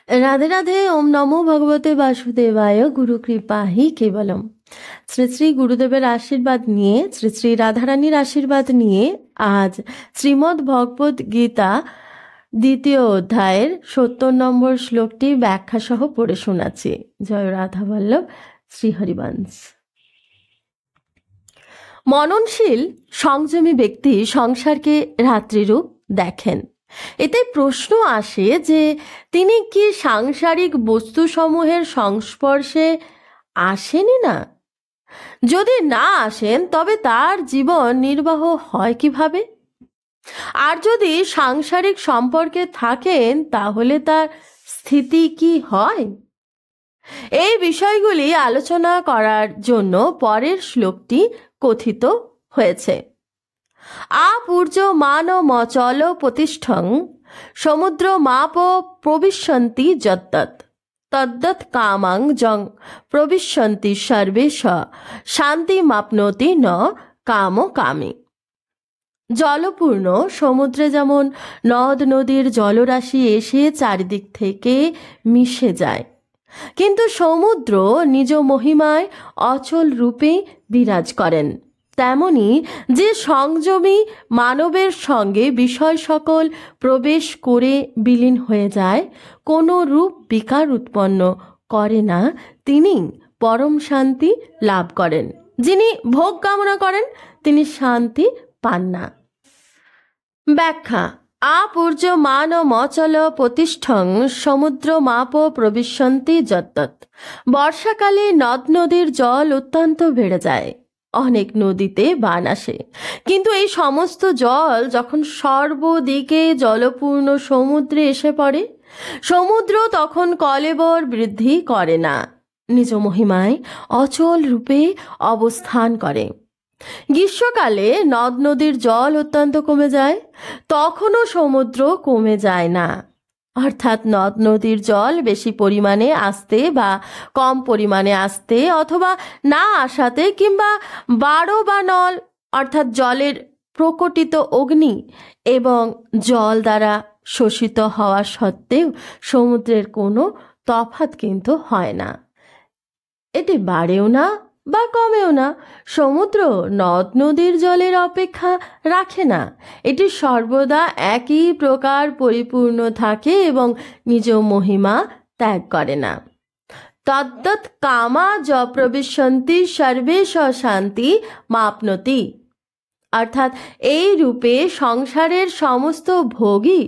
राधे राधे। ओम नमो भगवते वासुदेवाय। गुरु कृपा ही केवलम। শ্রী শ্রী গুরুদেবের আশীর্বাদ নিয়ে, শ্রী শ্রী রাধারানীর আশীর্বাদ নিয়ে আজ শ্রীমদ্ ভগবদ গীতা দ্বিতীয় অধ্যায়ের ৭০ নম্বর শ্লোকটি ব্যাখ্যা সহ পড়ে শোনাচ্ছি। জয় রাধা বল্লভ। শ্রীহরিবংশ। মননশীল সংযমী ব্যক্তি সংসারকে রাত্রিরূপ দেখেন। এতে প্রশ্ন আসে যে তিনি কি সাংসারিক বস্তুসমূহের সংস্পর্শে আসেনি না? যদি না আসেন তবে তার জীবন নির্বাহ হয় কিভাবে? আর যদি সাংসারিক সম্পর্কে থাকেন তাহলে তার স্থিতি কি হয়? এই বিষয়গুলি আলোচনা করার জন্য পরের শ্লোকটি কথিত হয়েছে। আপূর্য মান মচল প্রতিষ্ঠং সমুদ্র মাপ প্রবিশন্তি যদ্দৎ তদ্দৎ কামাং জং প্রবিশন্তি সর্বেশ শান্তি মাপনতি ন কাম কামে। জলপূর্ণ সমুদ্রে যেমন নদ নদীর জলরাশি এসে চারিদিক থেকে মিশে যায়, কিন্তু সমুদ্র নিজ মহিমায় অচল রূপে বিরাজ করেন, তেমনি যে সংযমী মানবের সঙ্গে বিষয় সকল প্রবেশ করে বিলীন হয়ে যায়, কোনো রূপ বিকার উৎপন্ন করে না, তিনি পরম শান্তি লাভ করেন। যিনি ভোগ কামনা করেন তিনি শান্তি পান না। ব্যাখ্যা। আপূর্য মান মচল প্রতিষ্ঠং সমুদ্র মাপ প্রবিশন্তি যদ্দৎ। বর্ষাকালে নদ নদীর জল অত্যন্ত বেড়ে যায়, অনেক নদীতে বান আসে, কিন্তু এই সমস্ত জল যখন সর্বদিকে জলপূর্ণ সমুদ্রে এসে পড়ে, সমুদ্র তখন কলেবর বৃদ্ধি করে না, নিজ মহিমায় অচল রূপে অবস্থান করে। গ্রীষ্মকালে নদ নদীর জল অত্যন্ত কমে যায়, তখনও সমুদ্র কমে যায় না। অর্থাৎ নদ নদীর জল বেশি পরিমাণে আসতে বা কম পরিমাণে আসতে, অথবা না আসাতে, কিংবা বারো বা নল অর্থাৎ জলের প্রকটিত অগ্নি এবং জল দ্বারা শোষিত হওয়া সত্ত্বেও সমুদ্রের কোনো তফাৎ কিন্তু হয় না। এটি বাড়েও না বা কমেও না। সমুদ্র নদ নদীর জলের অপেক্ষা রাখে না, এটি সর্বদা একই প্রকার পরিপূর্ণ থাকে এবং নিজ মহিমা ত্যাগ করে না। তদ্দৎ কামা য প্রবিশন্তি সর্বেশ শান্তি মাপনতি। অর্থাৎ এই রূপে সংসারের সমস্ত ভোগী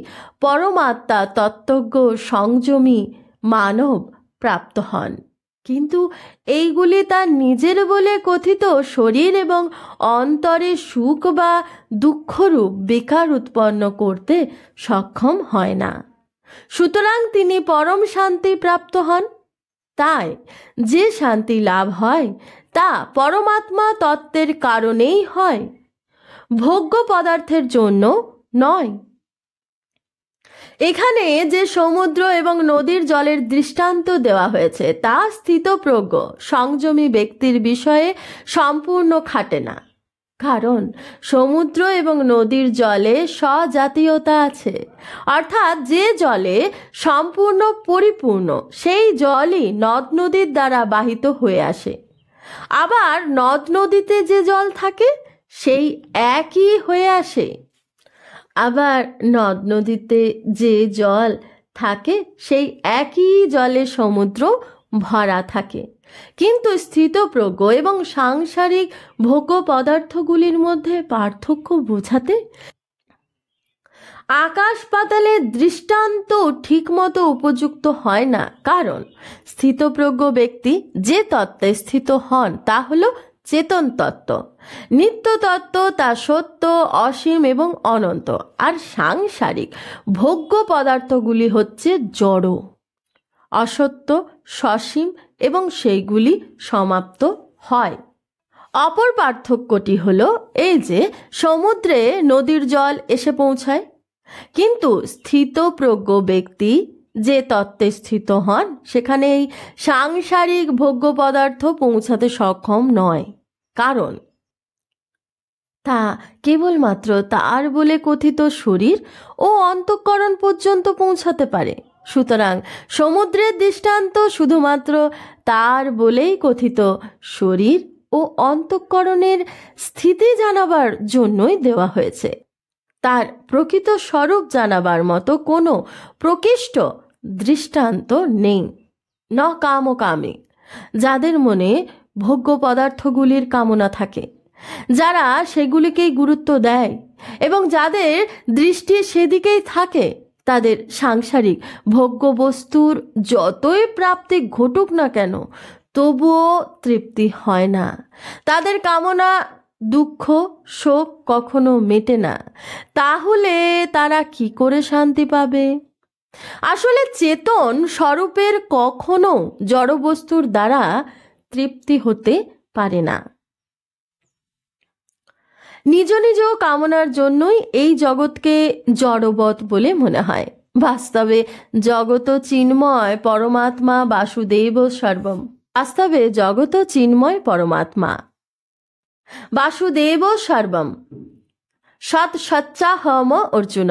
পরমাত্মা তত্ত্বজ্ঞ সংযমী মানব প্রাপ্ত হন, কিন্তু এইগুলি তার নিজের বলে কথিত শরীর এবং অন্তরে সুখ বা দুঃখরূপ বিকার উৎপন্ন করতে সক্ষম হয় না। সুতরাং তিনি পরম শান্তি প্রাপ্ত হন। তাই যে শান্তি লাভ হয় তা পরমাত্মা তত্ত্বের কারণেই হয়, ভোগ্য পদার্থের জন্য নয়। এখানে যে সমুদ্র এবং নদীর জলের দৃষ্টান্ত দেওয়া হয়েছে তা স্থিতপ্রজ্ঞ সংযমী ব্যক্তির বিষয়ে সম্পূর্ণ খাটে না, কারণ সমুদ্র এবং নদীর জলে স্বজাতীয়তা আছে। অর্থাৎ যে জলে সম্পূর্ণ পরিপূর্ণ সেই জলই নদ নদীর দ্বারা বাহিত হয়ে আসে। আবার নদ নদীতে যে জল থাকে সেই একই হয়ে আসে। আবার নদ নদীতে যে জল থাকে সেই একই জলে সমুদ্র ভরা থাকে, কিন্তু স্থিতপ্রজ্ঞ এবং সাংসারিক ভোগ্য পদার্থগুলির মধ্যে পার্থক্য বোঝাতে আকাশ পাতালের দৃষ্টান্ত ঠিকমতো উপযুক্ত হয় না। কারণ স্থিতপ্রজ্ঞ ব্যক্তি যে তত্ত্বে স্থিত হন তা হল চেতন তত্ত্ব, নিত্য তত্ত্ব, তা সত্য, অসীম এবং অনন্ত। আর সাংসারিক ভোগ্য পদার্থগুলি হচ্ছে জড়, অসত্য, সসীম এবং সেইগুলি সমাপ্ত হয়। অপর পার্থক্যটি হলো এই যে সমুদ্রে নদীর জল এসে পৌঁছায়, কিন্তু স্থিতপ্রজ্ঞ ব্যক্তি যে তত্ত্বে স্থিত হন সেখানে এই সাংসারিক ভোগ্য পদার্থ পৌঁছাতে সক্ষম নয়, কারণ তা কেবলমাত্র তার বলে কথিত শরীর ও অন্তঃকরণ পর্যন্ত পৌঁছাতে পারে। সুতরাং সমুদ্রের দৃষ্টান্ত শুধুমাত্র তার বলেই কথিত শরীর ও অন্তঃকরণের স্থিতি জানাবার জন্যই দেওয়া হয়েছে। তার প্রকৃত স্বরূপ জানাবার মতো কোনো প্রকৃষ্ট দৃষ্টান্ত নেই। ন কাম কামে, যাদের মনে ভোগ্য পদার্থগুলির কামনা থাকে, যারা সেগুলিকেই গুরুত্ব দেয় এবং যাদের দৃষ্টি সেদিকেই থাকে, তাদের সাংসারিক ভোগ্য বস্তুর যতই প্রাপ্তি ঘটুক না কেন তবুও তৃপ্তি হয় না। তাদের কামনা, দুঃখ, শোক কখনো মেটে না। তাহলে তারা কি করে শান্তি পাবে? আসলে চেতন স্বরূপের কখনো জড়বস্তুর দ্বারা তৃপ্তি হতে পারে না। নিজ নিজ কামনার জন্যই এই জগৎকে জড়বৎ বলে মনে হয়। বাস্তবে জগৎ চিন্ময় পরমাত্মা বাসুদেব সর্বম। বাস্তবে জগৎ চিন্ময় পরমাত্মা বাসুদেব সর্বম সৎ সচ্চাহম অর্জুন।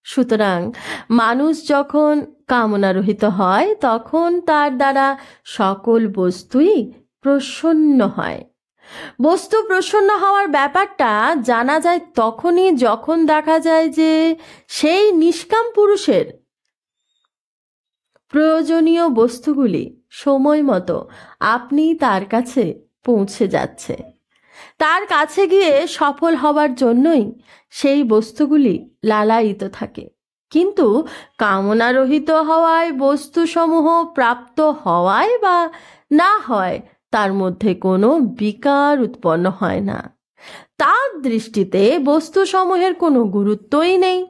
সুতরাং মানুষ যখন কামনারহিত হয় তখন তার দ্বারা সকল বস্তুই প্রসন্ন হয়। বস্তু প্রসন্ন হওয়ার ব্যাপারটা জানা যায় তখনই যখন দেখা যায় যে সেই নিষ্কাম পুরুষের প্রয়োজনীয় বস্তুগুলি সময় মতো আপনি তার কাছে পৌঁছে যাচ্ছে। তার কাছে গিয়ে সফল হবার জন্যই সেই বস্তুগুলি লালায়িত থাকে। কিন্তু কামনারহিত হওয়ায় বস্তুসমূহ প্রাপ্ত হওয়ায় বা না হয় তার মধ্যে কোনো বিকার উৎপন্ন হয় না। তার দৃষ্টিতে বস্তুসমূহের কোনো গুরুত্বই নেই।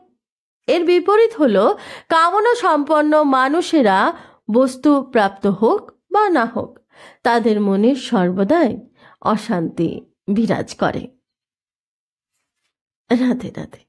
এর বিপরীত হলো কামনা সম্পন্ন মানুষেরা বস্তু প্রাপ্ত হোক বা না হোক তাদের মনে সর্বদাই অশান্তি বিরাজ করে। রাধে রাধে।